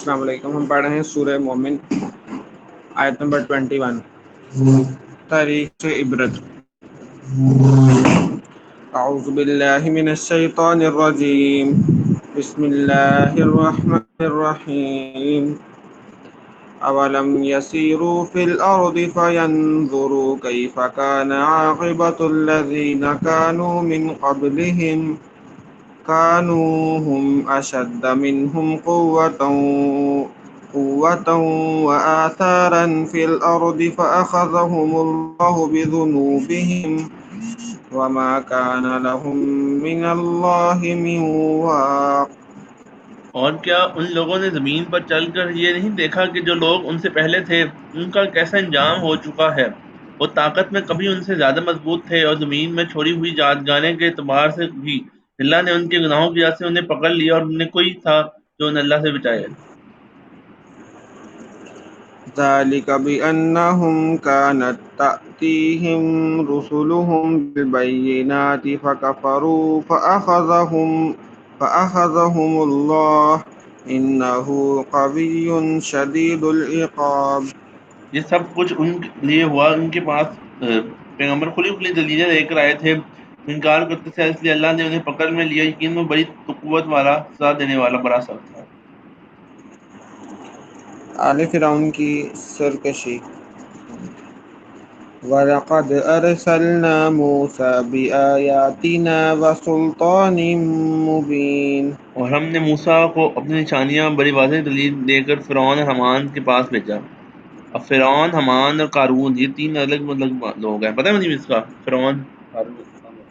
السلام علیکم. ہم پڑھ رہے ہیں سورہ مومن آیت نمبر 21. تاریخ سے عبرت. اعوذ باللہ من الشیطان الرجیم. بسم اللہ الرحمن الرحیم. اولم يسيروا في الارض فينظروا كيف كان عاقبة الذين كانوا من قبلهم كانوا هم أشد منهم قوة وآثارا في الأرض فأخذهم الله بذنوبهم وما كان لهم من الله من واق. اور کیا ان لوگوں نے زمین پر چل کر یہ نہیں دیکھا کہ جو لوگ ان سے پہلے تھے ان کا کیسا انجام ہو چکا ہے؟ وہ طاقت میں کبھی ان سے زیادہ مضبوط تھے، اور زمین میں چھوڑی ہوئی یادگاریں کے اعتبار سے بھی اللہ نے ان کے گناہوں کی وجہ سے انہیں پکڑ لیا، اور انہیں کوئی تھا جو انہیں اللہ سے بچائے۔ ذلك بأنهم كانت تأتيهم رسلهم بالبينات فكفروا فأخذهم الله إنه قوي شديد العقاب. یہ سب کچھ ان کے لیے ہوا، ان کے پاس پیغمبر کھلی کھلی دلیلیں لے کر آئے تھے، انکار کرتے تھے، اس لیے اللہ نے انہیں پکڑ میں لیا، یقین میں بڑی قوت والا، سزا دینے والا بڑا سخت ہے۔ آل فرعون کی سرکشی. وَلَقَدْ أَرْسَلْنَا مُوسَىٰ بِآيَاتِنَا وَسُلْطَانٍ مُّبِينٍ. اور ہم نے موسیٰ کو اپنی نشانیاں بڑی واضح دلیل دے کر فرعون اور حمان کے پاس بھیجا۔ اب فرعون، حمان اور قارون یہ تین الگ لوگ ہیں، پتہ ہے مجھے اس کا؟ فرعون، قارون، حمان۔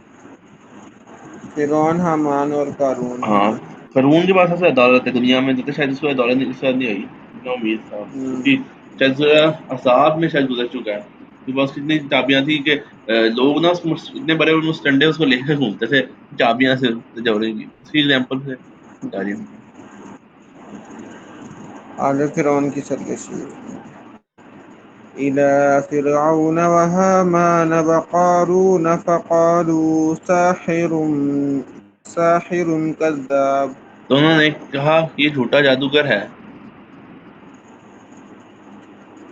فرعون، حامان اور قارون. ہاں، قارون کے پاس سب سے زیادہ دولت ہے دنیا میں، جتنے شاید اس کو دولت اس وقت نہیں ہوئی، اتنا امیر تھا، کیونکہ شاید سورہ احزاب میں شاید گزر چکا ہے۔ اس کے پاس کتنی چابیاں تھیں کہ لوگ نا اتنے بڑے بڑے مسٹنڈے اس کو لے کے گھومتے تھے چابیاں سے تجوری کی، اس کی ایگزامپل سے جاری ہوں۔ آل فرعون کی سرکشی. إلى فرعون وهامان وقارون فقالوا ساحر كذاب. تو انہوں نے کہا یہ جھوٹا جادوگر ہے۔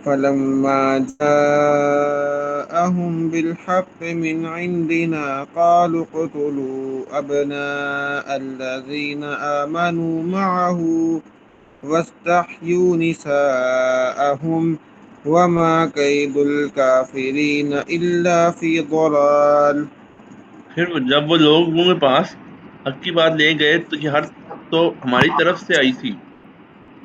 فلما جاءهم بالحق من عندنا قالوا اقتلوا أبناء الذين آمنوا معه واستحيوا نساءهم وما كيد الكافرين إلا في ضلال. پھر جب وہ لوگوں کے پاس حق کی بات لے گئے تو یہ ہر تو ہماری طرف سے آئی تھی،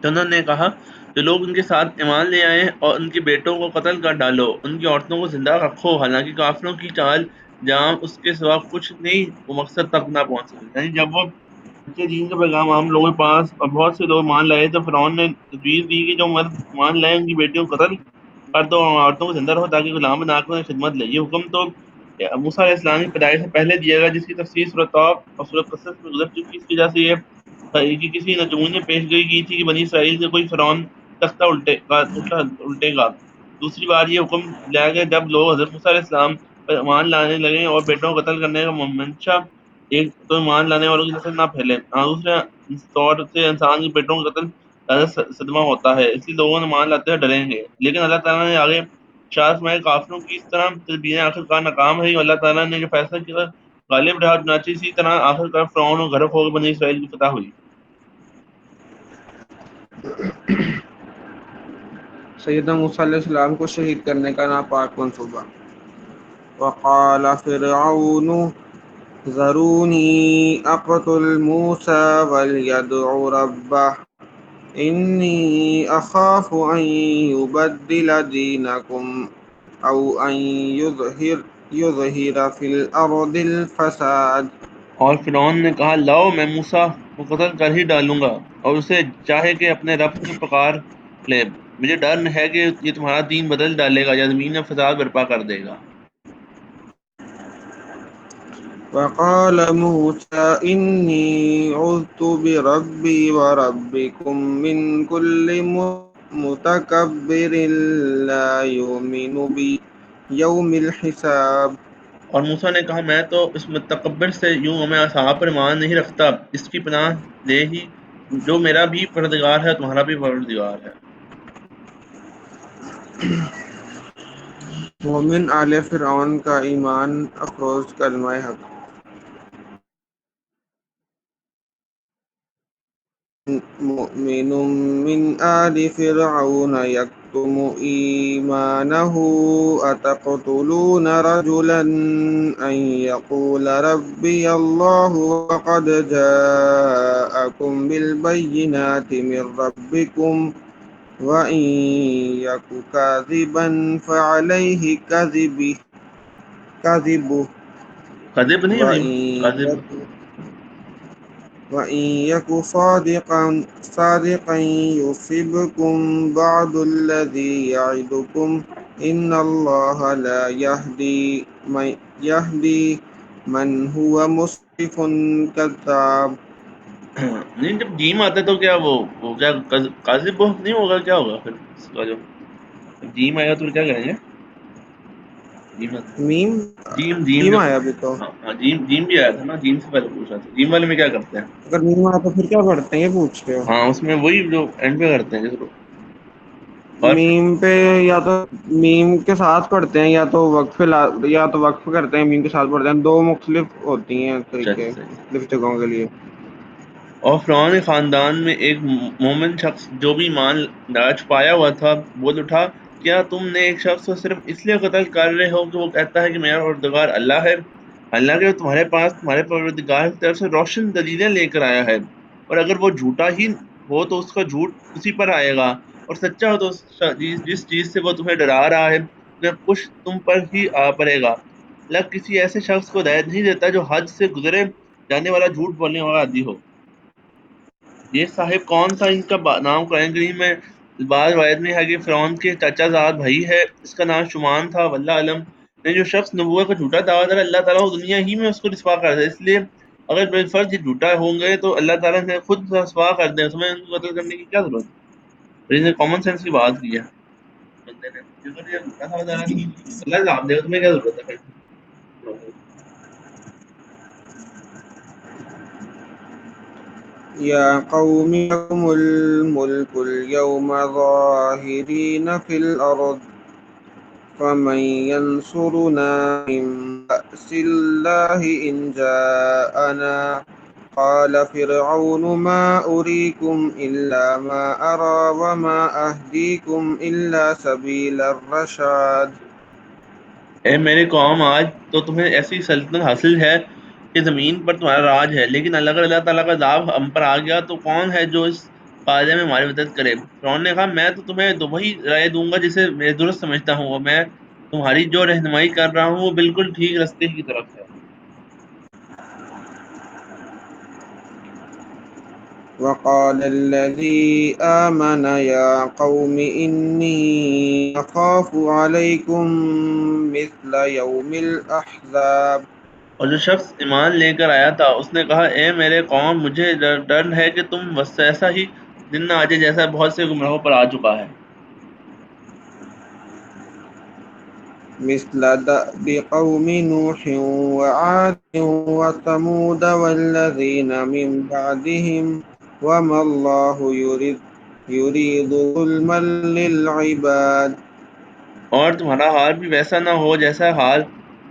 تو انہوں نے کہا جو لوگ ان کے ساتھ ایمان لے آئے اور ان کے بیٹوں کو قتل کر ڈالو، ان کی عورتوں کو زندہ رکھو، حالانکہ کافروں کی چال جہاں اس کے سوا کچھ نہیں وہ مقصد تک نہ پہنچ سکے۔ یعنی جب وہ سچے دین کا پیغام عام لوگوں کے پاس اور بہت سے لوگ مان لائے تو فرعون نے تجویز دی کہ جو مرد مان لائے ان کی بیٹیوں کو قتل کر دو اور عورتوں کو زندہ رہو تاکہ غلام بنا کر انہیں خدمت لے۔ یہ حکم تو موسیٰ علیہ السلام کی پیدائش سے پہلے دیا گیا، جس کی تفسیر سورۃ طٰ اور سورۃ قصص میں گزر چکی۔ اس کی وجہ سے یہ کہ کسی نجومی نے پیش گوئی کی تھی کہ بنی اسرائیل سے کوئی فرعون تختہ الٹے گا۔ دوسری بار یہ حکم لایا گیا جب لوگ حضرت موسیٰ علیہ السلام پر ایمان لانے لگے اور بیٹوں کو قتل کرنے کا منشا ایک تو ایمان لانے والوں کی نسل نہ پھیلے، دوسرے طور سے انسان کے بیٹوں کا قتل زیادہ صدمہ ہوتا ہے، اس لیے لوگوں نے مان لاتے ہوئے ڈریں گے۔ لیکن اللہ تعالیٰ نے آگے ارشاد فرمایا کافروں کی اس طرح تدبیریں آخرکار ناکام رہی، اور اللہ تعالیٰ نے جو فیصلہ کیا غالب رہا، چنانچہ اسی طرح آخرکار فرعون اور غرق ہو کر بنی اسرائیل کی فتح ہوئی۔ سیدنا موسیٰ علیہ السلام کو شہید کرنے کا ناپاک منصوبہ. وقال فرعون ذروني أقتل موسى وليدع ربه إني أخاف أن يبدل دينكم أو أن يظهر في الأرض الفساد. اور فرعون نے کہا لاؤ میں موسیٰ کو قتل کر ہی ڈالوں گا، اور اسے چاہے کہ اپنے رب کو پکار لے، مجھے ڈر ہے کہ یہ تمہارا دین بدل ڈالے گا یا زمین میں فساد برپا کر دے گا۔ وقال موسى إني عذت بربي وربكم من كل متكبر لا يؤمن بيوم الحساب. اور موسیٰ نے کہا میں تو اس متکبر سے یوں میں اصحاب پر ایمان نہیں رکھتا، اس کی پناہ لے ہی جو میرا بھی پروردگار ہے تمہارا بھی پروردگار ہے۔ مومن آل فرعون کا ایمان افروز کلمہ حق۔ مؤمن من آل فرعون يكتم إيمانه أتقتلون رجلا أن يقول ربي الله وقد جاءكم بالبينات من ربكم وإن يك كاذبا فعليه كذبه کذب نہیں وإن ہوئی، کذب۔ يك وإن يك صادقا يصبكم بعض الذي يعدكم إن الله لا يهدي من هو مسرف كذاب۔ نہیں جب جیم آتا ہے تو کیا وہ کیا کاذب نہیں ہوگا، کیا ہوگا پھر اس کا جو جیم آئے گا تو کیا کریں گے؟ جیم میم جیم جیم میم جو آیا ابھی تو، ہاں جیم بھی آیا تھا نا، جیم سے پہلے پوچھا تھا جیم والے میں کیا کرتے ہیں؟ اگر میم آیا تو پھر کیا پڑھتے ہیں یہ پوچھ رہے ہو؟ ہاں اس میں وہی جو اینڈ پہ کرتے ہیں جس اور میم پہ یا تو میم کے ساتھ پڑھتے ہیں یا تو وقف یا تو وقف کرتے ہیں، میم کے ساتھ پڑھتے ہیں، دو مختلف ہوتی ہیں طریقے صحیح۔ مختلف جگہوں کے لیے۔ اور فرعون کے خاندان میں ایک مومن شخص جو بھی ایمان لا چھپایا ہوا تھا بول اٹھا، کیا تم نے ایک شخص کو صرف اس لیے قتل کر رہے ہو کہ وہ کہتا ہے کہ میرا پروردگار اللہ ہے؟ اللہ کے تمہارے پاس تمہارے پروردگار کی طرف سے روشن دلیلیں لے کر آیا ہے، اور اگر وہ جھوٹا ہی ہو تو اس کا جھوٹ اسی پر آئے گا، اور سچا ہو تو جس چیز سے وہ تمہیں ڈرا رہا ہے کچھ تم پر ہی آ پڑے گا۔ اللہ کسی ایسے شخص کو ہدایت نہیں دیتا جو حد سے گزرے جانے والا جھوٹ بولنے والا عادی ہو۔ یہ صاحب کون تھا؟ ان کا نام قرآن کریم میں بعض روایت میں ہے کہ فرعون کے چچا زاد بھائی ہے، اس کا نام شمان تھا، واللہ علم۔ نے جو شخص نبوت کا جھوٹا دعویٰ کرے اللہ تعالیٰ وہ دنیا ہی میں اس کو رسوا کر دے، اس لیے اگر بالفرض یہ جھوٹا ہوں گے تو اللہ تعالیٰ نے خود رسوا کر دے، اس میں ان کو قتل کرنے کی کیا ضرورت ہے؟ اس نے کامن سینس کی بات کی ہے بندے نے، کیونکہ یہ جھوٹا دعویٰ دارا تو اللہ جواب دے، اس میں کیا ضرورت ہے پھر؟ يا قوم لكم الملك اليوم ظاهرين في الأرض فمن ينصرنا من بأس الله إن جاءنا قال فرعون ما أريكم إلا ما أرى وما أهديكم إلا سبيل الرشاد۔ اے میرے قوم، آج تو تمہیں ایسی سلطنت حاصل ہے کہ زمین پر تمہارا راج ہے، لیکن اگر اللہ تعالیٰ کا عذاب ہم پر آ گیا تو کون ہے جو اس قاعدے میں ہماری مدد کرے؟ فرعون نے کہا، میں تو تمہیں وہی رائے دوں گا جسے میں درست سمجھتا ہوں، اور میں تمہاری جو رہنمائی کر رہا ہوں وہ بالکل ٹھیک راستے کی طرف ہے۔ وقال الذي آمن يا قوم إني أخاف عليكم مثل يوم الأحزاب۔ اور جو شخص ایمان لے کر آیا تھا اس نے کہا، اے میرے قوم، مجھے ڈر ہے کہ تم بس ایسا ہی دن نہ آ جائے جیسا بہت سے گمراہوں پر آ چکا ہے۔ مثل دأب قوم نوح وعاد وثمود والذين من بعدهم وما الله يريد ظلما للعباد۔ اور تمہارا حال بھی ویسا نہ ہو جیسا حال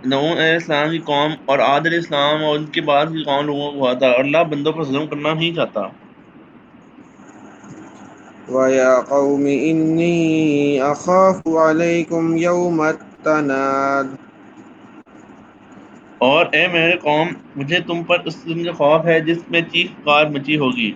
نوح علیہ السلام کی قوم اور عاد علیہ السلام اور ان کے بعد کی قوم لوگوں کو ہوا تھا، اور اللہ بندوں پر ظلم کرنا نہیں چاہتا۔ ويا قوم إني أخاف عليكم يوم التناد۔ اور اے میرے قوم، مجھے تم پر اس دن کا خوف ہے جس میں چیخ پکار مچی ہوگی۔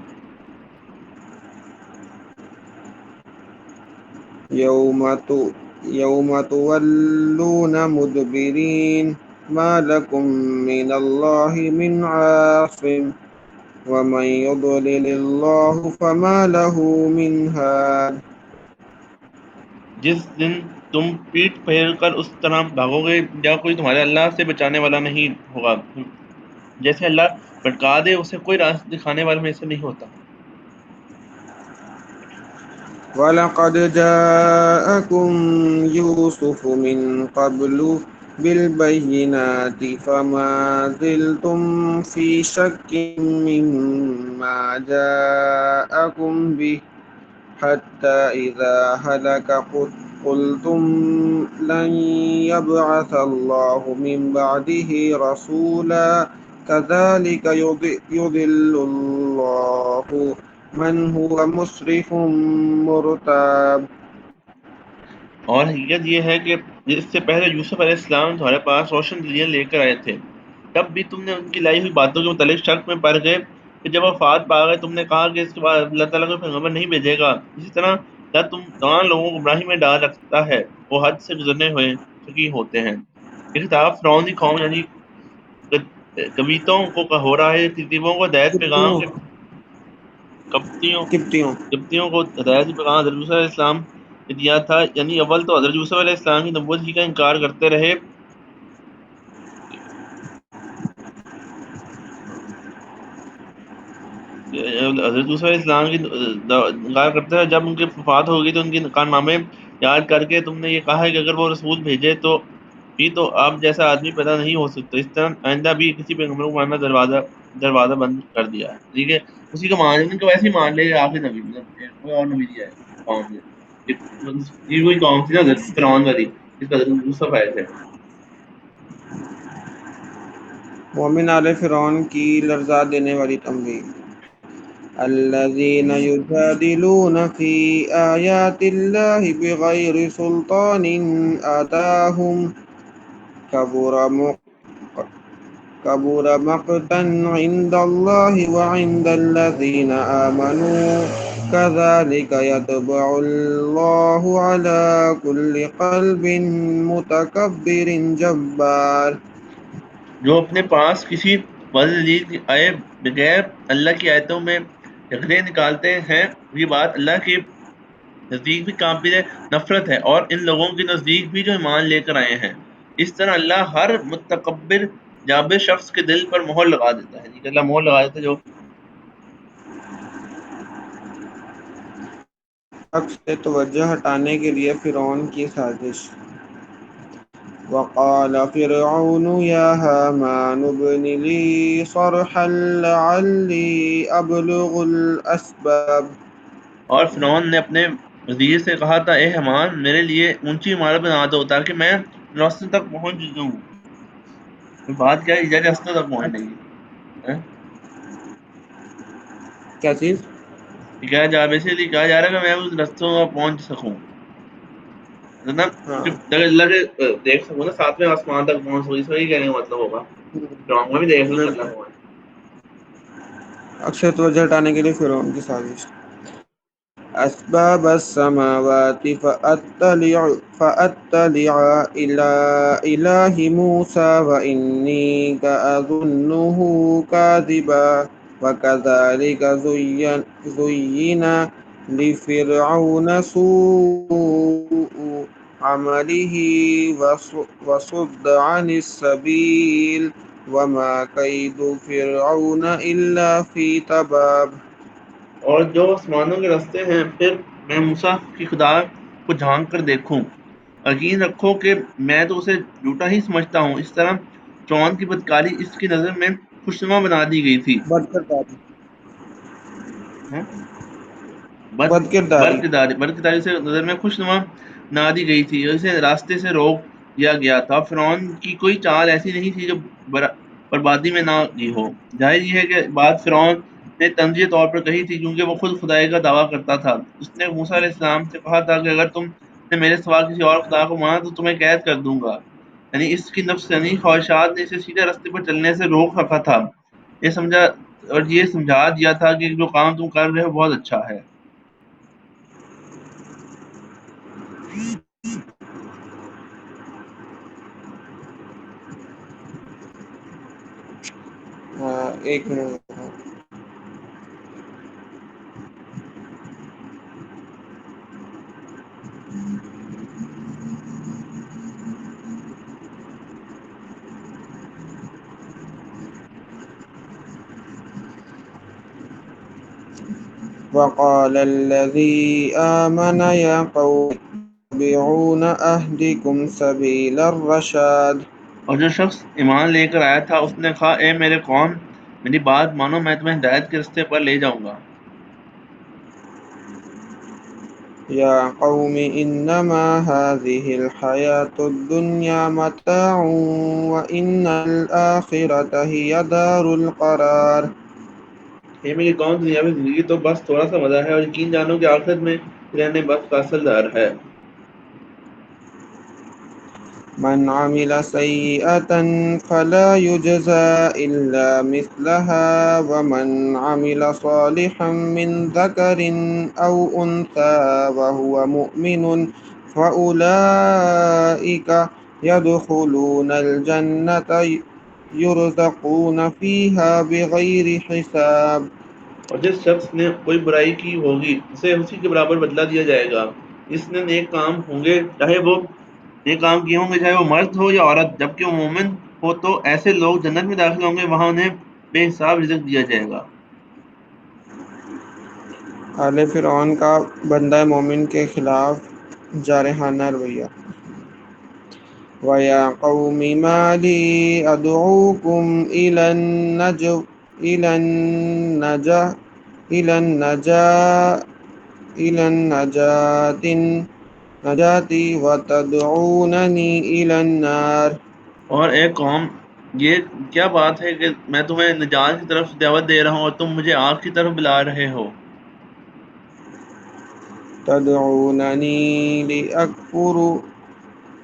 يوم تولون مدبرين ما لكم من الله من عاصم ومن يضلل الله فما له من هاد۔ جس دن تم پیٹ پھیر کر اس طرح بھاگو گے یا کوئی تمہارے اللہ سے بچانے والا نہیں ہوگا، جیسے اللہ بھٹکا دے اسے کوئی راستہ دکھانے والے میں سے نہیں ہوتا۔ وَلَقَدْ جَاءَكُمْ يُوسُفُ مِنْ قَبْلُ بالبينات فما زلتم في شك مما جاءكم به حتى إذا هلك قلتم لن يبعث الله من بعده رسولا كذلك يضل الله من هو مسرف مرتاب. اور حقیقت یہ ہے کہ اس سے پہلے یوسف علیہ السلام تمہارے پاس روشن دلیل لے کر آئے تھے، تب بھی تم نے ان کی لائی ہوئی باتوں کے متعلق شک میں پڑ گئے کہ جب وفات پا گئے تم نے کہا کہ اس کے بعد اللہ تعالیٰ کوئی پیغمبر نہیں بھیجے گا. اسی طرح اللہ تمام لوگوں کو گمراہی میں ڈال رکھتا ہے، وہ حد سے گزرنے ہوئے شکی ہوتے ہیں. یہ خطاب فرعون کی قوم یعنی قبیتوں کو ہو رہا ہے. ترتیبوں کو ہدایت پیغام کے کبتیوں قبطیوں کو ہدایت پیغام حضرت موسیٰ علیہ السلام نے دیا تھا. یعنی اول تو حضرت یوسف علیہ السلام کی نبوت ہی کا انکار کرتے رہے. حضرت یوسف علیہ السلام کی انکار کرتے رہے. جب ان کی وفات ہو گئی تو ان کے کارنامے یاد کر کے تم نے یہ کہا ہے کہ اگر وہ رسول بھیجے تو آپ جیسا آدمی پیدا نہیں ہو سکتا. اس طرح آئندہ بھی کسی پیغمبر کو ماننا دروازہ بند کر دیا ہے. ٹھیک ہے، اسی کا مان ان کو ویسے ہی مان لے آخری نبی، مطلب کوئی اور نبی نہیں آئے قوم میں. یہ وہی قوم تھی نا فرعون والی جس کا حضرت یوسف آئے تھے. مومن آل فرعون کی لرزا دینے والی تنبیہ. الذين يجادلون في آيات الله بغير سلطان آتاهم كبر مقتا عند الله وعند الذين آمنوا كذلك يطبع الله على كل قلب متكبر جبار. جو اپنے پاس کسی وزن دلیل آئے بغیر اللہ کی آیتوں میں جھگڑے نکالتے ہیں، یہ بات اللہ کے نزدیک بھی قابل نفرت ہے اور ان لوگوں کے نزدیک بھی جو ایمان لے کر آئے ہیں. اس طرح اللہ ہر متکبر جابر شخص کے دل پر مہر لگا دیتا ہے. ٹھیک ہے، اللہ مہر لگا دیتا ہے جو حق سے توجہ ہٹانے کے لیے فرعون کی سازش. وقال فرعون يا هامان ابن لي صرحا لعلي أبلغ الأسباب. اور فرعون نے اپنے وزیر سے کہا تھا، اے حمان میرے لیے اونچی عمارت بنا دو تاکہ میں راستوں تک پہنچ جاؤں. بات کیا ہے، راستوں تک پہنچنے کی کیا چیز؟ کیا جا بیسیکلی کہا جا رہا ہے کہ میں اس رستوں میں پہنچ سکوں، ہاں. اللہ کے دیکھ سکوں نا، ساتویں آسمان تک پہنچ سکوں. اس میں یہ کہنے کا مطلب ہوگا فرعون میں بھی دیکھ لوں اللہ کو. اکثر توجہ ہٹانے کے لیے فرعون کی سازش. أسباب السماوات فأطلع إلى إله موسى وإني لأظنه كاذبا وكذلك زين لفرعون سوء عمله وصد عن السبيل وما كيد فرعون إلا في تباب. اور جو آسمانوں کے رستے ہیں پھر میں موسیٰ کی خدا کو جھانک کر دیکھوں. یقین رکھو کہ میں تو اسے جھوٹا ہی سمجھتا ہوں. اس طرح فرعون کی بدکاری اس کی نظر میں خوشنما بنا دی گئی تھی. بدکرداری سے نظر میں خوشنما بنا دی گئی تھی اور اسے راستے سے روک دیا گیا تھا. فرعون کی کوئی چال ایسی نہیں تھی جو بربادی میں نہ گئی ہو. ظاہر یہ ہے کہ بات فرعون نے تنزیہ طور پر کہی تھی کیونکہ وہ خود خدائی کا دعویٰ کرتا تھا. اس نے موسیٰ علیہ السلام سے کہا تھا کہ اگر تم نے میرے سوا کسی اور خدا کو مانا تو تمہیں قید کر دوں گا. یعنی اس کی نفسانی خواہشات نے اسے سیدھے راستے پر چلنے سے روک رکھا تھا. یہ سمجھا دیا تھا کہ جو کام تم کر رہے ہو بہت اچھا ہے. ایک منٹ. وقال الذي آمن يا قوم المتبعون أهدكم سبيل الرشاد اور جو شخص ایمان لے کر آیا تھا اس نے کہا اے میرے قوم میری بات مانو میں تمہیں ہدایت کے رستے پر لے جاؤں گا. يا قوم إنما هذه الحياة الدنيا متاع وإن الآخرة هي دار القرار. اے میری قوم دنیاوی زندگی تو بس تھوڑا سا مزہ ہے اور یقین جانو کہ آخرت میں رہنے بس کا اصل دار ہے. من عمل سيئة فلا يجزى إلا مثلها ومن عمل صالحا من ذكر أو أنثى وهو مؤمن فأولئك يدخلون الجنة يرزقون فيها بغير حساب. اور جس شخص نے کوئی برائی کی ہوگی اسے اسی کے برابر بدلہ دیا جائے گا. اس نے نیک کام ہوں گے چاہے وہ نیک کام کیے ہوں گے چاہے وہ مرد ہو یا عورت جبکہ وہ مومن ہو تو ایسے لوگ جنت میں داخل ہوں گے وہاں انہیں بے حساب رزق دیا جائے گا. آل فرعون کا بندہ مومن کے خلاف جارحانہ رویہ. وَيَا قَوْمِ مَا لِي أَدْعُوكُمْ إِلَى النَّجَاةِ وَتَدْعُونَنِي إِلَى النَّارِ. اور اے قوم یہ کیا بات ہے کہ میں تمہیں نجات کی طرف دعوت دے رہا ہوں اور تم مجھے آگ کی طرف بلا رہے ہو.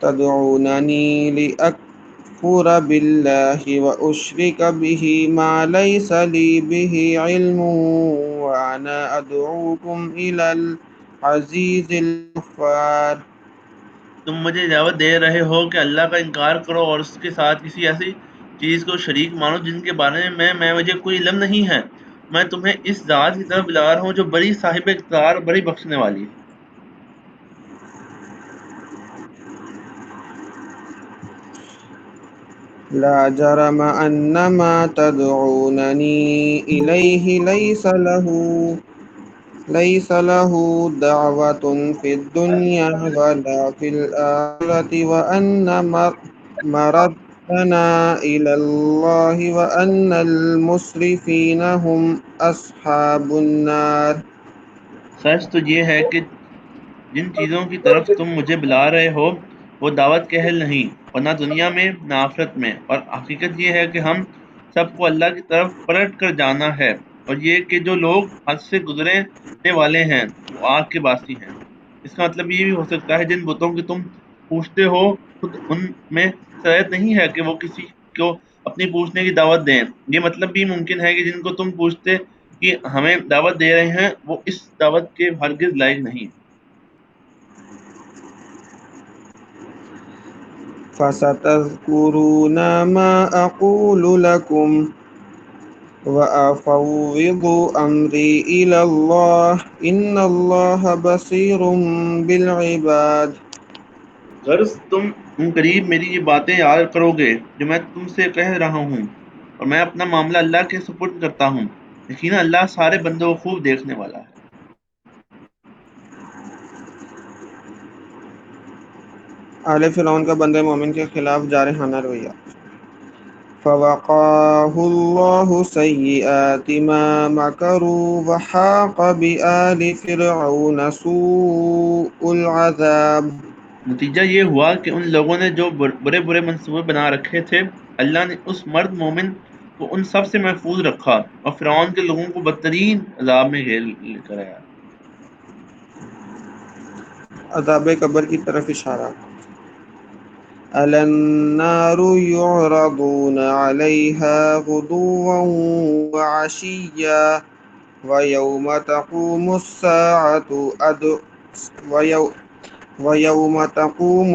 تدعونني لأكفر بالله وأشرك به ما ليس لي به علم وأنا أدعوكم إلى العزيز الغفار. تم مجھے دعوت دے رہے ہو کہ اللہ کا انکار کرو اور اس کے ساتھ کسی ایسی چیز کو شریک مانو جن کے بارے میں مجھے کوئی علم نہیں ہے. میں تمہیں اس ذات کی طرف بلا رہا ہوں جو بڑی صاحب اقتدار بڑی بخشنے والی ہے. لا جرم أن ما تدعونني إليه ليس له دعوة في الدنيا ولا في الآخرة وأن مردنا إلى الله وأن المسرفين هم أصحاب النار. سچ تو یہ ہے کہ جن چیزوں کی طرف تم مجھے بلا رہے ہو وہ دعوت کے اہل نہیں اور نہ دنیا میں نہ آخرت میں. اور حقیقت یہ ہے کہ ہم سب کو اللہ کی طرف پلٹ کر جانا ہے اور یہ کہ جو لوگ حد سے گزرنے والے ہیں وہ آگ کے باسی ہیں. اس کا مطلب یہ بھی ہو سکتا ہے جن بتوں کی تم پوچھتے ہو خود ان میں صلاحیت نہیں ہے کہ وہ کسی کو اپنی پوچھنے کی دعوت دیں. یہ مطلب بھی ممکن ہے کہ جن کو تم پوچھتے کہ ہمیں دعوت دے رہے ہیں وہ اس دعوت کے ہرگز لائق نہیں. فستذكرون ما أقول لكم وأفوض أمري إلى الله إن الله بصير بالعباد. غرض تم ان قریب میری یہ باتیں یاد کرو گے جو میں تم سے کہہ رہا ہوں اور میں اپنا معاملہ اللہ کے سپرد کرتا ہوں. یقینا اللہ سارے بندوں کو خوب دیکھنے والا ہے. آل فرعون کا بندہ مومن کے خلاف جارحانہ رویہ. فوقاه الله سيئات ما مكروا وحاق بآل فرعون سوء العذاب. نتیجہ یہ ہوا کہ ان لوگوں نے جو برے برے منصوبے بنا رکھے تھے اللہ نے اس مرد مومن کو ان سب سے محفوظ رکھا اور فرعون کے لوگوں کو بدترین عذاب میں گھیر لے کر آیا. عذاب قبر کی طرف اشارہ. النار يعرضون عليها غدوا وعشيا ويوم تقوم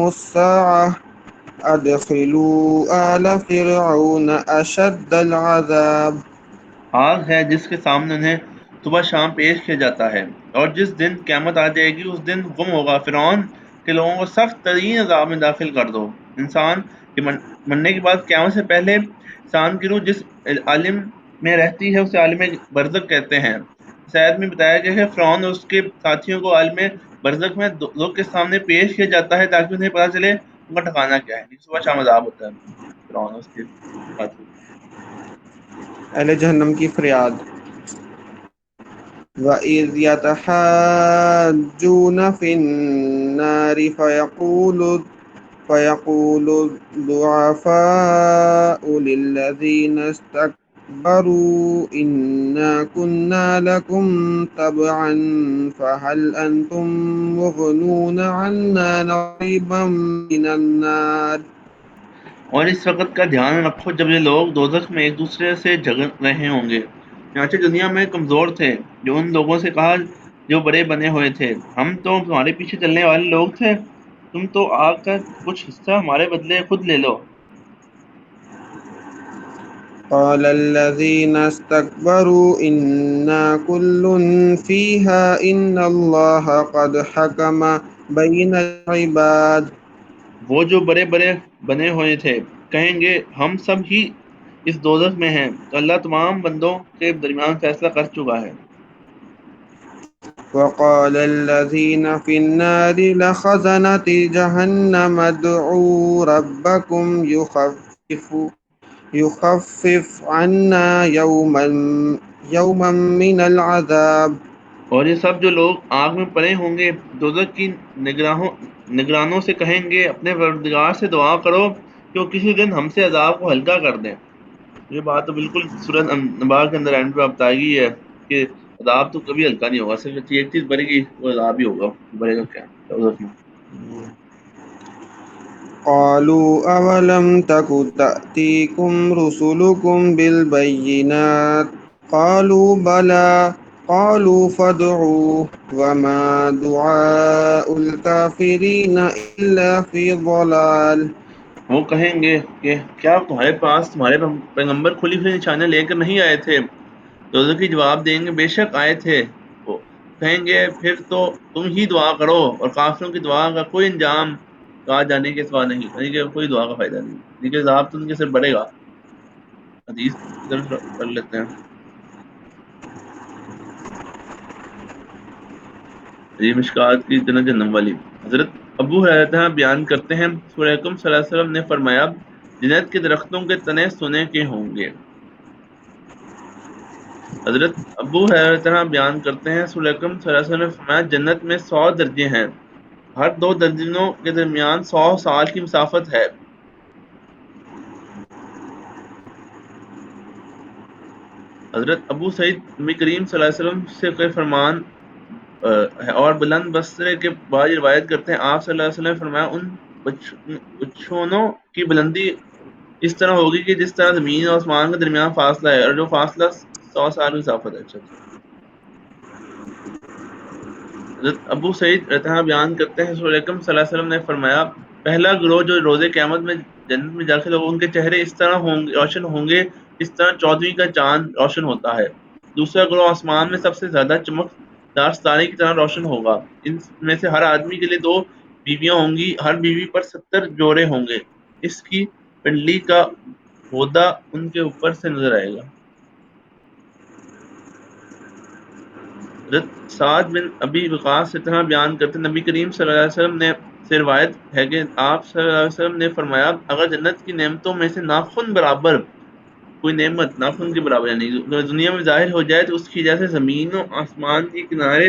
الساعة أدخلوا آل فرعون أشد العذاب. آگ ہے جس کے سامنے انہیں صبح شام پیش کیا جاتا ہے اور جس دن قیامت آ جائے گی اس دن گم ہوگا فرعون کے لوگوں کو سخت ترین عذاب میں داخل کر دو. انسان کے مرنے کے بعد قیامت سے پہلے انسان کی روح جس عالم میں رہتی ہے اسے عالم برزخ کہتے ہیں. اس آیت میں بتایا گیا ہے فرعون اور اس کے ساتھیوں کو عالم برزخ میں لوگ کے سامنے پیش کیا جاتا ہے تاکہ انہیں پتہ چلے ان کا ٹھکانہ کیا ہے. صبح شام عذاب ہوتا ہے فرعون اور اس کے ساتھی. اہل جہنم کی فریاد. وَإِذْ يَتَحَاجُّونَ فِي النَّارِ فيقول الضعفاء للذين استكبروا إنا كنا لكم تبعا فهل أنتم مغنون عنا نصيبا من النار. اور اس وقت کا دھیان رکھو جب یہ لوگ دوزخ میں ایک دوسرے سے جھگڑ رہے ہوں گے. چنانچہ دنیا میں کمزور تھے جو ان لوگوں سے کہا جو بڑے بنے ہوئے تھے ہم تو تمہارے پیچھے چلنے والے لوگ تھے, تم تو آگ کا کچھ حصہ ہمارے بدلے خود لے لو. قال الذين استكبروا إنا كل فيها إن الله قد حكم بين العباد. وہ جو بڑے بڑے بنے ہوئے تھے کہیں گے ہم سب ہی اس دوزخ میں ہیں تو اللہ تمام بندوں کے درمیان فیصلہ کر چکا ہے. وقال الذين في النار لخزنة جهنم ادعوا ربكم يخفف عنا يوما من العذاب. اور یہ سب جو لوگ آگ میں پڑے ہوں گے دوزخ کی نگرانوں سے کہیں گے اپنے پروردگار سے دعا کرو کہ وہ کسی دن ہم سے عذاب کو ہلکا کر دیں. یہ بات تو بالکل سورۃ انباء کے اندر اینڈ پہ بتائی گئی ہے کہ عذاب تو کبھی ہلکا نہیں ہوگا, صرف ایک چیز بڑھے گی وہ عذاب ہی ہوگا. بڑھے گا کیا دوزخ میں. قالوا أولم تك تأتيكم رسلكم بالبينات قالوا بلى قالوا فادعوا وما دعاء الكافرين إلا في ضلال. وہ کہیں گے کہ کیا تمہارے پاس تمہارے پیغمبر کھلی ہوئی نشانیاں لے کر نہیں آئے تھے؟ دوزخی جواب دیں گے بے شک آئے تھے. وہ کہیں گے پھر تو تم ہی دعا کرو اور کافروں کی دعا کا کوئی انجام کہا جانے کے سوا نہیں, یعنی کہ کوئی دعا کا فائدہ نہیں, یعنی کہ عذاب تو ان کے صرف بڑھے گا. حدیث کی طرف کر لیتے ہیں. یہ مشکات کی جنت جہنم والی. حضرت ابو ہریرہ بیان کرتے ہیں رسول اکرم صلی اللہ علیہ وسلم نے فرمایا جنت کے درختوں کے تنے سونے کے ہوں گے. حضرت ابو ہریرہ بیان کرتے ہیں رسول اکرم صلی اللہ علیہ وسلم نے فرمایا جنت میں 100 درجے ہیں, ہر 2 درجوں کے درمیان 100 سال کی مسافت ہے. حضرت ابو سعید نبی کریم صلی اللہ علیہ وسلم سے کوئی فرمان اور بلند بصرے کے بعد روایت کرتے ہیں آپ صلی اللہ علیہ وسلم نے فرمایا ان بچھونوں کی بلندی اس طرح ہوگی کہ جس طرح زمین اور آسمان کے درمیان فاصلہ ہے, اور جو فاصلہ 100 سال کی مسافت ہے. اچھا. حضرت ابو سعید رضی بیان کرتے ہیں رسول اکرم صلی اللہ علیہ وسلم نے فرمایا پہلا گروہ جو روز قیامت میں جنت میں داخل ہوگا ان کے چہرے اس طرح روشن ہوں گے اس طرح 14ویں کا چاند روشن ہوتا ہے. دوسرا گروہ آسمان میں سب سے زیادہ چمکدار ستارے کی طرح روشن ہوگا. ان میں سے ہر آدمی کے لیے 2 بیویاں ہوں گی, ہر بیوی پر 70 جوڑے ہوں گے. اس کی پنڈلی کا ہودہ ان کے اوپر سے نظر آئے گا. حضرت سعد بن ابی وقاص سے طرح بیان کرتے نبی کریم صلی اللہ علیہ وسلم نے سے روایت ہے کہ آپ صلی اللہ علیہ وسلم نے فرمایا اگر جنت کی نعمتوں میں سے ناخن برابر کوئی نعمت ناخن کے برابر یعنی دنیا میں ظاہر ہو جائے تو اس کی وجہ سے زمین و آسمان کے کنارے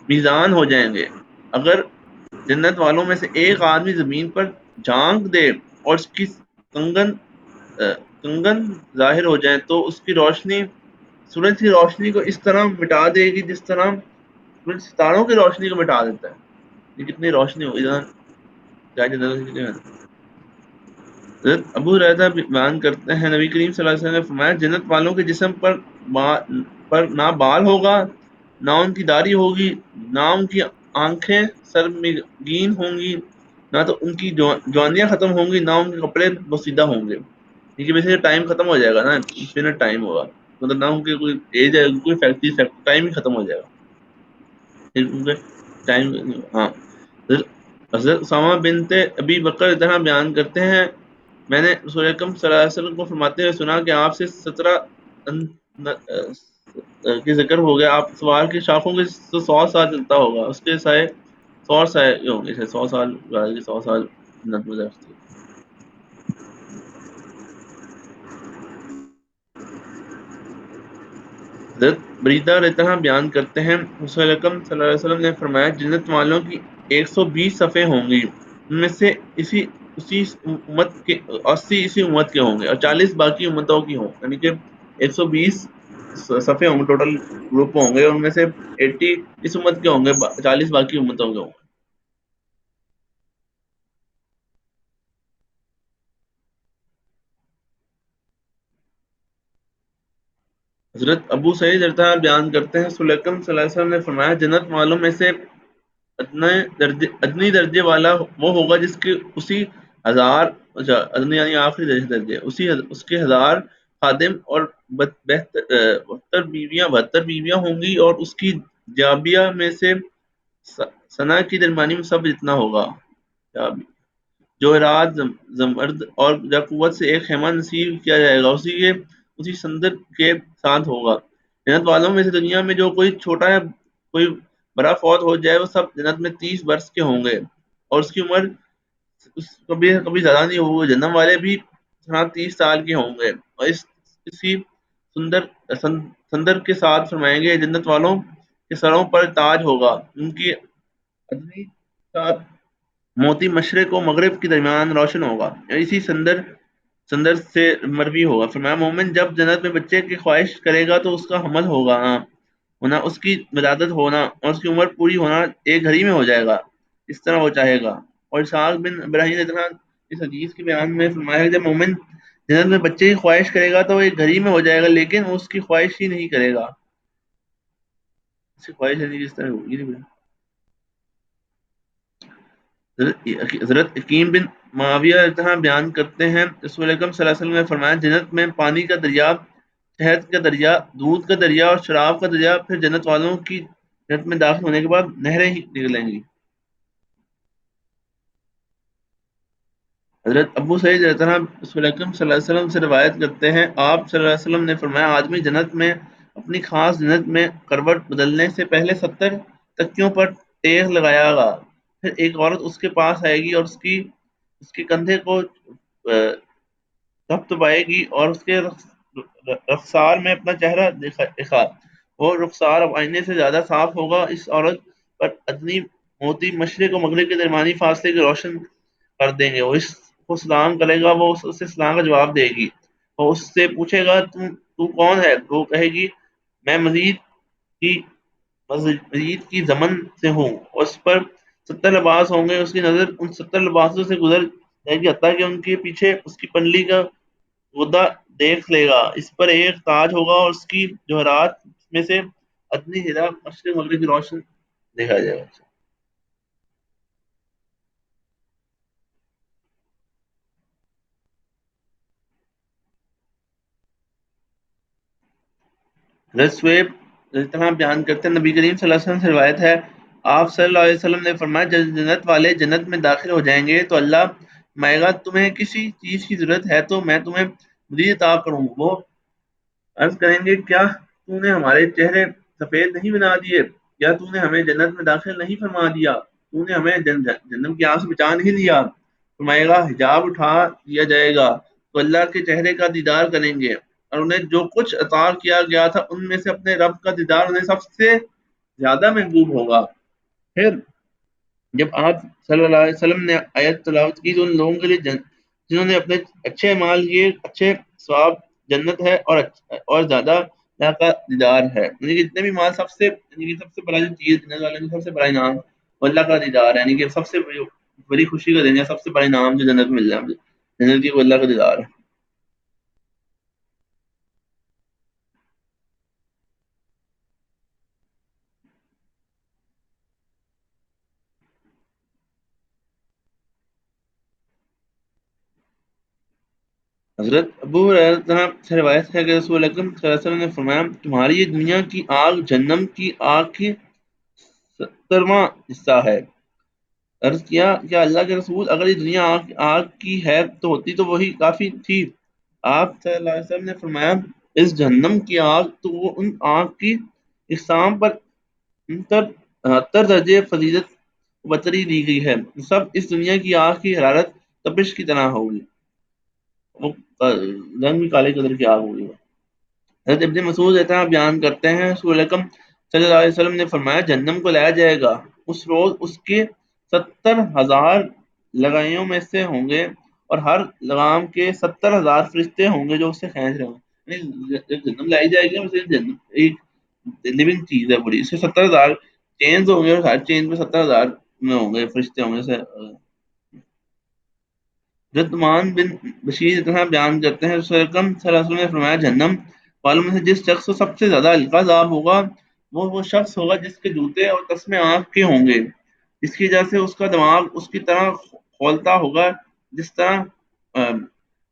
میزان ہو جائیں گے. اگر جنت والوں میں سے ایک آدمی زمین پر جھانک دے اور اس کی کنگن ظاہر ہو جائیں تو اس کی روشنی سورج کی روشنی کو اس طرح مٹا دے گی جس طرح سورج ستاروں کی روشنی کو مٹا دیتا ہے. یہ کتنی روشنی ہوگی ابو ہریرہ بیان کرتے ہیں نبی کریم صلی اللہ علیہ وسلم نے فرمایا جنت والوں کے جسم پر نہ بال ہوگا, نہ ان کی داڑھی ہوگی, نہ ان کی آنکھیں سرمگین ہوں گی, نہ تو ان کی جوانیاں ختم ہوں گی, نہ ان کے کپڑے بوسیدہ ہوں گے. کیونکہ ویسے ٹائم ختم ہو جائے گا نا, انفینٹ ٹائم ہوگا, مطلب نہ ان کے کوئی ایج ہے کوئی فیکٹری ٹائم ہی ختم ہو جائے گا. ٹائم ہاں. حضرت اسامہ بنت ابی بکر طرح بیان کرتے ہیں میں نے رسول اکرم صلی اللہ علیہ وسلم کو فرماتے ہوئے سنا کہ آپ سے 17 کے ذکر ہو گیا. آپ سوار کی شاخوں کے 100 سال چلتا ہوگا, اس کے سائے 100 سال ہوں گے، 100 سال، 100 سال جنت میں گزرتے ہیں۔ حضرت بریدہ رضی اللہ عنہ بیان کرتے ہیں رسول اکرم صلی اللہ علیہ وسلم نے فرمایا جنت والوں کی 120 صفیں ہوں گی، ان میں سے اسی امت کے 80 اسی امت کے ہوں گے اور 40 باقی امتوں کی ہوں، یعنی کہ 120 صفیں ہوں گے، ٹوٹل گروپ ہوں گے، ان میں سے 80 اس امت کے ہوں گے، 40 باقی امتوں کے ہوں گے۔ حضرت ابو سعید رضی اللہ عنہ بیان کرتے ہیں رسول اکرم صلی اللہ علیہ وسلم نے فرمایا جنت والوں میں سے ادنی درجے والا وہ ہوگا جس کے اسی ہزار، ادنی یعنی آخری درجے اس کے 1000 خادم اور 72 بیویاں ہوں گی، اور اس کی جابیہ میں سے سنا کی درمیانی میں سب جتنا ہوگا، جوہرات زمرد اور یاقوت سے ایک خیمہ نصیب کیا جائے گا، اسی سندر کے ساتھ ہوگا۔ جنت والوں میں سے دنیا میں جو کوئی چھوٹا یا کوئی بڑا فوت ہو جائے وہ سب جنت میں 30 برس کے ہوں گے، اور اس کی عمر کبھی زیادہ نہیں ہوگی، جنم والے بھی 30 سال کے ہوں گے، اور اسی سندر کے ساتھ فرمائیں گے جنت والوں کے سروں پر تاج ہوگا، ان کی ادنی کا موتی مشرق و مغرب کے درمیان روشن ہوگا، اسی سندر سے مروی ہوگا۔ فرمایا مومن جب جنت میں بچے کی خواہش کرے گا تو اس کا حمل ہونا، اس کی ولادت ہونا اور اس کی عمر پوری ہونا ایک گھڑی میں ہو جائے گا، اس طرح وہ چاہے گا۔ اور اسحاق بن ابراہیم اتنا اس حدیث کے بیان میں فرمایا کہ جب مومن جنت میں بچے کی خواہش کرے گا تو وہ ایک گھڑی میں ہو جائے گا، لیکن وہ اس کی خواہش ہی نہیں کرے گا، اس کی خواہش نہیں کس طرح ہوگی۔ حضرت حکیم بن معاویہ رضی اللہ عنہ بیان کرتے ہیں رسول اکرم صلی اللہ علیہ وسلم نے فرمایا جنت میں پانی کا دریا، شہد کا دریا، دودھ کا دریا اور شراب کا دریا، پھر جنت والوں کی جنت میں داخل ہونے کے بعد نہریں ہی نکلیں گی۔ حضرت ابو سعید رضی اللہ عنہ رسول اکرم صلی اللہ علیہ وسلم سے روایت کرتے ہیں آپ صلی اللہ علیہ وسلم نے فرمایا آدمی جنت میں اپنی خاص جنت میں کروٹ بدلنے سے پہلے 70 تکیوں پر ٹیک لگایا گا، پھر ایک عورت اس کے پاس آئے گی اور اس کے کندھے کو دبائے گی اور اس کے رخسار میں اپنا چہرہ دکھا، وہ رخسار اب آئینے سے زیادہ صاف ہوگا، اس عورت پر ادنی موتی مشرق و مغرب کے درمیانی فاصلے کی روشن کر دیں گے، وہ اس کو سلام کرے گا، وہ اسے سلام کا جواب دے گی، وہ اس سے پوچھے گا تو کون ہے، وہ کہے گی میں مزید کی زمن سے ہوں، اس پر 70 لباس ہوں گے، اس کی نظر ان 70 لباسوں سے گزر جائے گی حتیٰ کہ ان کے پیچھے اس کی پنڈلی کا غدہ دیکھ لے گا، اس پر ایک تاج ہوگا اور اس کی جوہرات میں سے ادنی ہرا مشرق مغرب کی روشن دیکھا جائے گا۔ حضرت سویب طرح بیان کرتے ہیں نبی کریم صلی اللہ علیہ وسلم سے روایت ہے آپ صلی اللہ علیہ وسلم نے فرمایا جب جنت والے جنت میں داخل ہو جائیں گے تو اللہ فرمائے گا تمہیں کسی چیز کی ضرورت ہے تو میں تمہیں مزید عطا کروں، وہ عرض کریں گے کیا تو نے ہمارے چہرے سفید نہیں بنا دیے، یا تو نے ہمیں جنت میں داخل نہیں فرما دیا، تو نے ہمیں جنم کی آگ سے بچا نہیں لیا؟ فرمائے گا حجاب اٹھا دیا جائے گا تو اللہ کے چہرے کا دیدار کریں گے، اور انہیں جو کچھ عطا کیا گیا تھا ان میں سے اپنے رب کا دیدار انہیں سب سے زیادہ محبوب ہوگا۔ پھر جب آپ صلی اللہ علیہ وسلم نے آیت تلاوت کی تو ان لوگوں کے لیے جنہوں نے اپنے اچھے اعمال کیے اچھے ثواب جنت ہے اور زیادہ اللہ کا دیدار ہے، یعنی کہ جتنے بھی مال سب سے بڑا جو چیز جنت والے میں سب سے بڑا انعام وہ اللہ کا دیدار ہے، یعنی کہ سب سے بڑی خوشی کا دن ہے، سب سے بڑا انعام جو جنت میں مل رہا ہے جنت کی وہ اللہ کا دیدار ہے۔ حضرت ابو ہریرہ سے روایت ہے کہ رسول اکرم صلی اللہ علیہ وسلم نے فرمایا تمہاری یہ دنیا کی آگ جہنم کی آگ کی 70واں حصہ ہے۔ عرض کیا کیا اللہ کے رسول اگر یہ دنیا آگ کی ہے تو ہوتی تو وہی کافی تھی؟ آپ صلی اللہ علیہ وسلم نے فرمایا اس جہنم کی آگ تو وہ ان آگ کی اقسام پر 69 درجے فضیلت بطری دی گئی ہے، سب اس دنیا کی آگ کی حرارت تپش کی طرح ہوگی، وہ رنگ بھی کالے قدر کی آگ ہوگی۔ حضرت ابن مسعود رضی اللہ عنہ بیان کرتے ہیں رسول اکرم صلی اللہ علیہ وسلم نے فرمایا جہنم کو لایا جائے گا، اس روز اس کے 70,000 لگائیوں میں سے ہوں گے، اور ہر لگام کے 70,000 فرشتے ہوں گے جو اس سے کھینچ رہے ہوں گے۔ یعنی جب جہنم لائی جائے گی اسے ایک لیونگ چیز ہے پوری، اس سے 70,000 چینز ہوں گے، اور ہر چین پہ 70,000 میں ہوں گے فرشتے ہوں گے سے۔ رضوان بن بشیر اتنا بیان کرتے ہیں رسول اکرم صلی اللہ علیہ وسلم نے فرمایا جہنم والوں میں سے جس شخص کو سب سے زیادہ ہلکا عذاب ہوگا وہ شخص ہوگا جس کے جوتے اور تسمے آنکھ کے ہوں گے، جس کی وجہ سے اس کا دماغ اس کی طرح کھولتا ہوگا جس طرح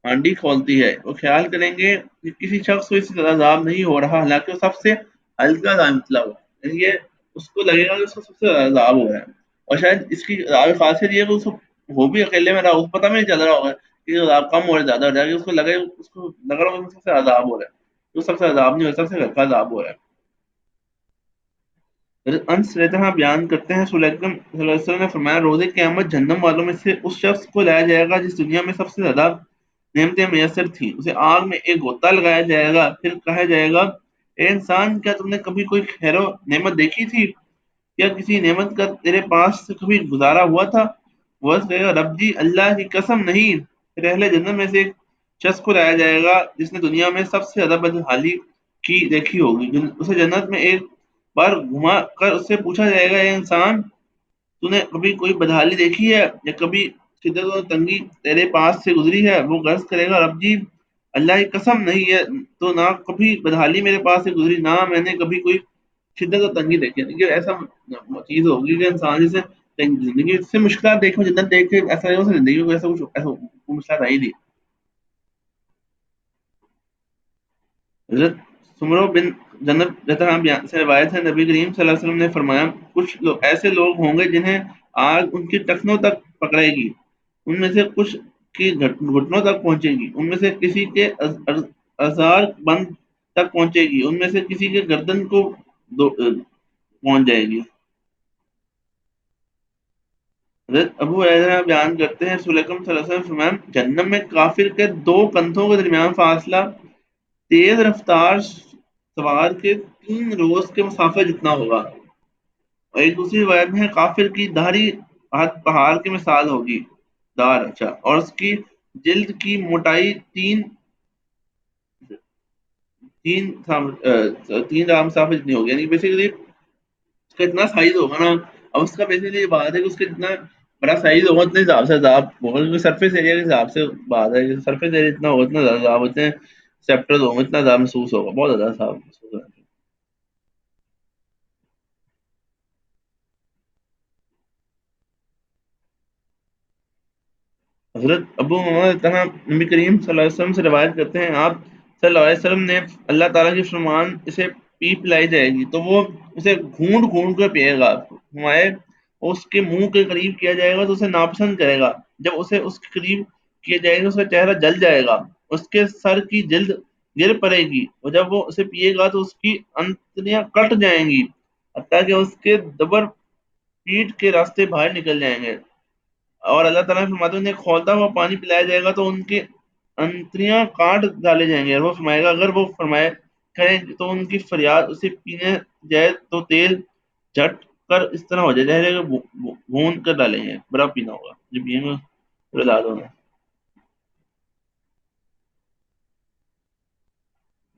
ہانڈی کھولتی ہے۔ وہ خیال کریں گے کہ کسی شخص کو اس سے زیادہ عذاب نہیں ہو رہا، حالانکہ وہ سب سے ہلکا عذاب نکلا ہوا، یعنی یہ اس کو لگے گا کہ اس کو سب سے زیادہ عذاب ہو رہا ہے۔ اور شاید اس کی عذاب خاصیت یہ ہے کہ اس کو وہ بھی اکیلے میں رہا، اس کو پتہ میں نہیں چل رہا ہوگا کہ عذاب کم ہو رہا ہے زیادہ ہو رہا ہے، اس کو لگے اس کو لگ رہا ہوگا کہ سب سے عذاب ہو رہا ہے، وہ سب سے عذاب نہیں ہو رہا، سب سے ہلکا عذاب ہو رہا ہے۔ انس رضی بیان کرتے ہیں رسول اکرم صلی اللہ علیہ وسلم نے فرمایا روز قیامت جہنم والوں میں سے اس شخص کو لایا جائے گا جس دنیا میں سب سے زیادہ نعمتیں میسر تھیں، اسے آگ میں ایک غوطہ لگایا جائے گا، پھر کہا جائے گا اے انسان کیا تم نے کبھی کوئی خیر و نعمت دیکھی تھی؟ کیا کسی نعمت کا تیرے پاس سے کبھی گزارا ہوا تھا؟ وہ کہے گا رب جی اللہ کی قسم نہیں۔ پھر اہل جنت میں سے ایک شخص کو لایا جائے گا جس نے دنیا میں سب سے زیادہ بدحالی کی دیکھی ہوگی، اسے جنت میں ایک بار گھما کر اس سے پوچھا جائے گا اے انسان تو نے کبھی کوئی بدحالی دیکھی ہے یا کبھی شدت و تنگی تیرے پاس سے گزری ہے؟ وہ غرض کرے گا رب جی اللہ کی قسم نہیں ہے، تو نہ کبھی بدحالی میرے پاس سے گزری، نہ میں نے کبھی کوئی شدت و تنگی دیکھی ہے۔ دیکھیے ایسا چیز ہوگی کہ انسان جسے زندگی سے مشکلات دیکھو جنت دیکھ کے ایسا نہیں ہو زندگی کو ایسا کچھ ایسا کوئی مشکلات آئی نہیں۔ حضرت سمرو بن جنت سے روایت ہے نبی کریم صلی اللہ علیہ وسلم نے فرمایا کچھ ایسے لوگ ہوں گے جنہیں آگ ان کی ٹخنوں تک پکڑے گی، ان میں سے کچھ کی گھٹنوں تک پہنچے گی، ان میں سے کسی کے آزار بند تک پہنچے گی، ان میں سے کسی کے گردن کو پہنچ جائے گی۔ حضرت ابو ہریرہ بیان کرتے ہیں رسول اکرم صلی اللہ علیہ وسلم فرمایا جہنم میں کافر کے دو کندھوں کے درمیان فاصلہ تیز رفتار سوار کے 3 روز کے مسافر جتنا ہوگا، اور ایک دوسری روایت میں ہے کافر کی داڑھی پہاڑ کی مثال ہوگی، دار اچھا، اور اس کی جلد کی موٹائی تین رام مسافر جتنی ہوگی، یعنی بیسیکلی اس کا اتنا سائز ہوگا نا، اب اس کا بیسیکلی یہ بات ہے کہ اس کا جتنا بڑا سائز ہوگا اتنے حساب سے عذاب ہوگا، کیونکہ سرفیس ایریا کے حساب سے بات ہے کہ سرفیس ایریا اتنا ہوگا اتنا زیادہ عذاب ہوتے ہیں، سیپٹر ہوگا اتنا زیادہ محسوس ہوگا، بہت زیادہ عذاب محسوس ہوگا۔ حضرت ابو محمد طلحہ نبی کریم صلی اللہ علیہ وسلم سے روایت کرتے ہیں آپ صلی اللہ علیہ وسلم نے اللہ تعالیٰ کی فرمان اسے پی پلائی جائے گی تو وہ اسے گھونٹ گھونٹ کر پیے گا، ہمارے اس کے منہ کے قریب کیا جائے گا تو اسے ناپسند کرے گا، جب اسے اس کے قریب کیا جائے گا اس کا چہرہ جل جائے گا، اس کے سر کی جلد گر پڑے گی، اور جب وہ اسے پیے گا تو اس کی انتڑیاں کٹ جائیں گی حتیٰ کہ اس کے دبر پیٹ کے راستے باہر نکل جائیں گے، اور اللہ تعالیٰ نے فرماتے ہیں انہیں کھولتا ہوا پانی پلایا جائے گا تو ان کی انتڑیاں کاٹ ڈالے جائیں گے، اور وہ فرمائے گا اگر وہ فرمائے کریں تو ان کی فریاد اسے پینے جائے تو تیل جھٹ کر اس طرح ہو جائے جیسے کہ بھون کر ڈالیں گے، بڑا پینا ہوگا جب پیئیں گے تو یاد ہونا۔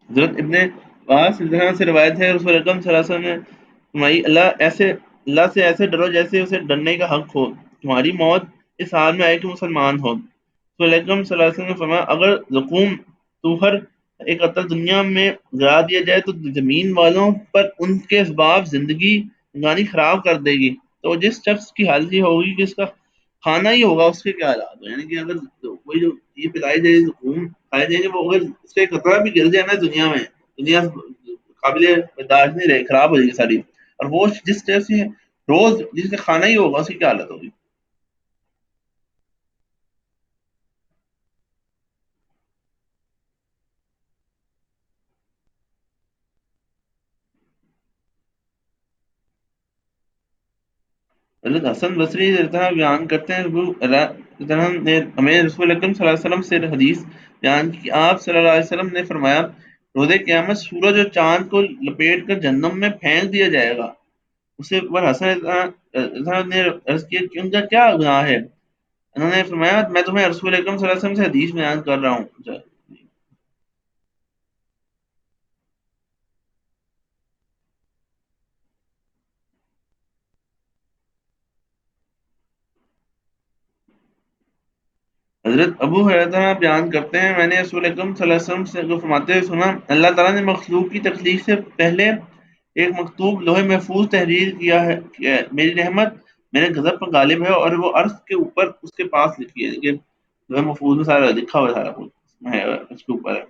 حضرت ابن عباس رضی اللہ عنہ سے روایت ہے رسول اکرم صلی اللہ علیہ وسلم نے فرمائی اللہ سے ایسے ڈرو جیسے اسے ڈرنے کا حق ہو، تمہاری موت اس حال میں آئے کہ مسلمان ہو۔ رسول اکرم صلی اللہ علیہ وسلم نے فرمایا اگر زقوم توہر ایک قطر دنیا میں گرا دیا جائے تو زمین والوں پر ان کے اسباب زندگی گانی خراب کر دے گی، تو جس شخص کی حالت یہ ہوگی کہ اس کا کھانا ہی ہوگا اس کے کیا حالات ہو، یعنی کہ اگر کوئی جو یہ پلائی جائے زقوم کھائے جائیں گے وہ اگر اس سے قطرہ بھی گر جائے نا دنیا میں، دنیا قابل برداشت نہیں رہے، خراب ہو جائے گی ساری، اور وہ جس طرح سے روز جس کا کھانا ہی ہوگا اس کی کیا حالت ہوگی۔ حضرت حسن بصری رضی اللہ عنہ بیان کرتے ہیں ابو رضی اللہ عنہ نے ہمیں رسول اکرم صلی اللہ علیہ وسلم سے حدیث بیان کی کہ آپ صلی اللہ علیہ وسلم نے فرمایا روز قیامت سورج اور چاند کو لپیٹ کر جہنم میں پھینک دیا جائے گا. اسے پر حسن رضی اللہ عنہ نے عرض کیا کہ ان کا کیا گناہ ہے؟ انہوں نے فرمایا میں تمہیں رسول اکرم صلی اللہ علیہ وسلم سے حدیث بیان کر رہا ہوں. حضرت ابو ہریرہ بیان کرتے ہیں میں نے رسول اکرم صلی اللہ علیہ وسلم سے کو فرماتے ہوئے سنا اللہ تعالیٰ نے مخلوق کی تخلیق سے پہلے ایک مکتوب لوح محفوظ تحریر کیا ہے کہ میری رحمت میرے غضب پر غالب ہے اور وہ عرش کے اوپر اس کے پاس لکھی ہے کہ لوح محفوظ میں سارا لکھا ہوا ہے، سارا کچھ اس میں ہے، اس کے اوپر ہے.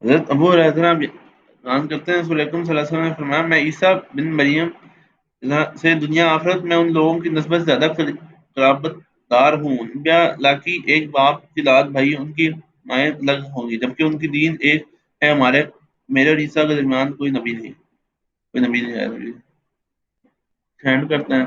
حضرت ابو ہریرہ بیان کرتے ہیں رسول اکرم صلی اللہ علیہ وسلم نے فرمایا میں عیسیٰ بن مریم سے دنیا آخرت میں ان لوگوں کی نسبت زیادہ قرابت دار ہوں. انبیاء لاکی ایک باپ کی لاد بھائی ان کی مائیں الگ ہوں گی جبکہ ان کی دین ایک ہے. میرے اور عیسیٰ کے درمیان کوئی نبی نہیں ہے. سینڈ کرتے ہیں.